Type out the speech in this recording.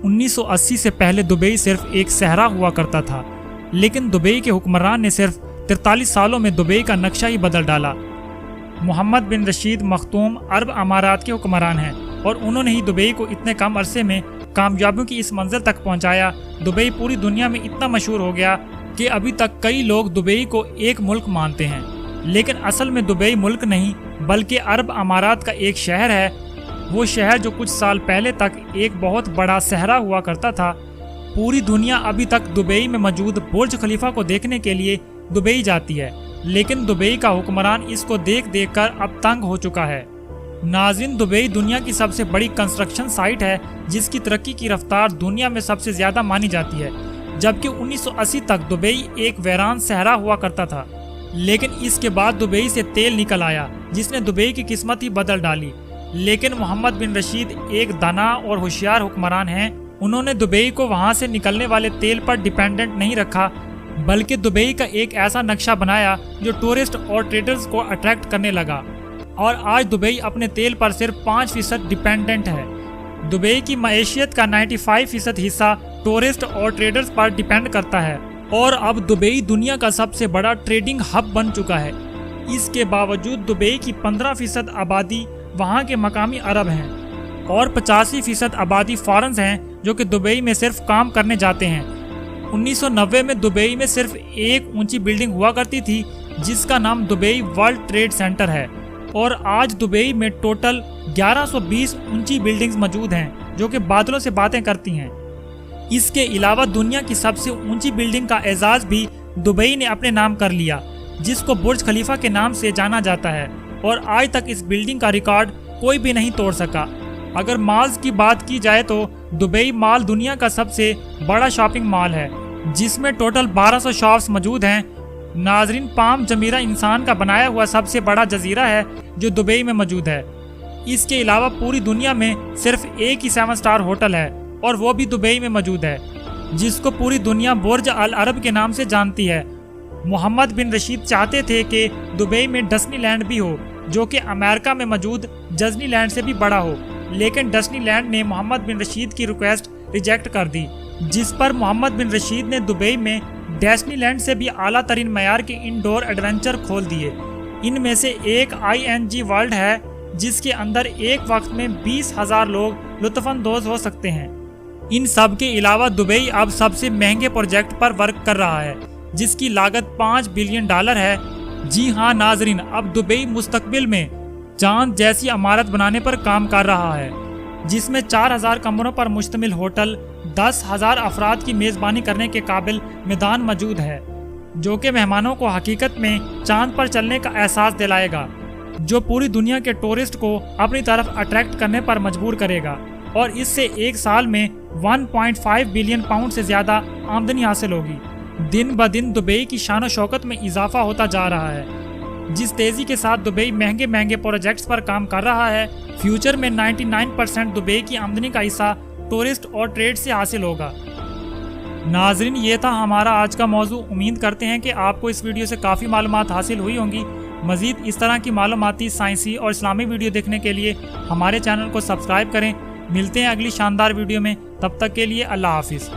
1980 से पहले दुबई सिर्फ एक सहरा हुआ करता था, लेकिन दुबई के हुक्मरान ने सिर्फ 43 सालों में दुबई का नक्शा ही बदल डाला। मोहम्मद बिन रशीद मखदूम अरब अमारात के हुक्मरान हैं और उन्होंने ही दुबई को इतने कम अरसे में कामयाबियों की इस मंजिल तक पहुंचाया। दुबई पूरी दुनिया में इतना मशहूर हो गया कि अभी तक कई लोग दुबई को एक मुल्क मानते हैं, लेकिन असल में दुबई मुल्क नहीं बल्कि अरब अमारात का एक शहर है। वो शहर जो कुछ साल पहले तक एक बहुत बड़ा सहरा हुआ करता था। पूरी दुनिया अभी तक दुबई में मौजूद बुर्ज खलीफा को देखने के लिए दुबई जाती है, लेकिन दुबई का हुक्मरान इसको देख देख कर अब तंग हो चुका है। नाज़रीन, दुबई दुनिया की सबसे बड़ी कंस्ट्रक्शन साइट है जिसकी तरक्की की रफ्तार दुनिया में सबसे ज़्यादा मानी जाती है। जबकि 1980 तक दुबई एक वीरान सहरा हुआ करता था, लेकिन इसके बाद दुबई से तेल निकल आया जिसने दुबई की किस्मत ही बदल डाली। लेकिन मोहम्मद बिन रशीद एक दाना और होशियार हुक्मरान हैं। उन्होंने दुबई को वहां से निकलने वाले तेल पर डिपेंडेंट नहीं रखा, बल्कि दुबई का एक ऐसा नक्शा बनाया जो टूरिस्ट और ट्रेडर्स को अट्रैक्ट करने लगा। और आज दुबई अपने तेल पर सिर्फ 5% डिपेंडेंट है। दुबई की मईशियत का 95% हिस्सा टूरिस्ट और ट्रेडर्स पर डिपेंड करता है और अब दुबई दुनिया का सबसे बड़ा ट्रेडिंग हब बन चुका है। इसके बावजूद दुबई की 15% आबादी वहाँ के मकामी अरब हैं और 85% आबादी फॉरेन्स हैं जो कि दुबई में सिर्फ काम करने जाते हैं। 1990 में दुबई में सिर्फ एक ऊंची बिल्डिंग हुआ करती थी जिसका नाम दुबई वर्ल्ड ट्रेड सेंटर है और आज दुबई में टोटल 1120 ऊंची बिल्डिंग्स मौजूद हैं जो कि बादलों से बातें करती हैं। इसके अलावा दुनिया की सबसे ऊंची बिल्डिंग का एजाज भी दुबई ने अपने नाम कर लिया, जिसको बुर्ज खलीफा के नाम से जाना जाता है और आज तक इस बिल्डिंग का रिकॉर्ड कोई भी नहीं तोड़ सका। अगर मॉल्स की बात की जाए तो दुबई मॉल दुनिया का सबसे बड़ा शॉपिंग मॉल है जिसमें टोटल 1200 शॉप्स मौजूद हैं। नाजरीन, पाम जमीरा इंसान का बनाया हुआ सबसे बड़ा जजीरा है जो दुबई में मौजूद है। इसके अलावा पूरी दुनिया में सिर्फ एक ही 7 स्टार होटल है और वो भी दुबई में मौजूद है, जिसको पूरी दुनिया बुर्ज अल अरब के नाम से जानती है। मोहम्मद बिन रशीद चाहते थे कि दुबई में डिज्नीलैंड भी हो जो कि अमेरिका में मौजूद डिज्नीलैंड से भी बड़ा हो, लेकिन डिज्नीलैंड ने मोहम्मद बिन रशीद की रिक्वेस्ट रिजेक्ट कर दी, जिस पर मोहम्मद बिन रशीद ने दुबई में डिज्नीलैंड से भी आला तरीन मयार के इंडोर एडवेंचर खोल दिए। इनमें से एक ING वर्ल्ड है जिसके अंदर एक वक्त में 20,000 लोग लुत्फानंदोज हो सकते हैं। इन सब के अलावा दुबई अब सबसे महंगे प्रोजेक्ट पर वर्क कर रहा है जिसकी लागत $5 बिलियन है। जी हाँ नाजरीन, अब दुबई मुस्तकबिल में चांद जैसी इमारत बनाने पर काम कर रहा है जिसमें 4000 कमरों पर मुश्तमिल होटल, 10,000 अफराद की मेज़बानी करने के काबिल मैदान मौजूद है जो कि मेहमानों को हकीकत में चांद पर चलने का एहसास दिलाएगा, जो पूरी दुनिया के टूरिस्ट को अपनी तरफ अट्रैक्ट करने पर मजबूर करेगा और इससे एक साल में 1.5 बिलियन पाउंड से ज़्यादा आमदनी हासिल होगी। दिन ब दिन दुबई की शान शौकत में इजाफा होता जा रहा है। जिस तेज़ी के साथ दुबई महंगे महंगे प्रोजेक्ट्स पर काम कर रहा है, फ्यूचर में 99% दुबई की आमदनी का हिस्सा टूरिस्ट और ट्रेड से हासिल होगा। नाजरीन, ये था हमारा आज का मौजू। उम्मीद करते हैं कि आपको इस वीडियो से काफ़ी मालूमात हासिल हुई होंगी। मज़ीद इस तरह की मालूमाती, साइंसी और इस्लामी वीडियो देखने के लिए हमारे चैनल को सब्सक्राइब करें। मिलते हैं अगली शानदार वीडियो में, तब तक के लिए अल्लाह हाफिज़।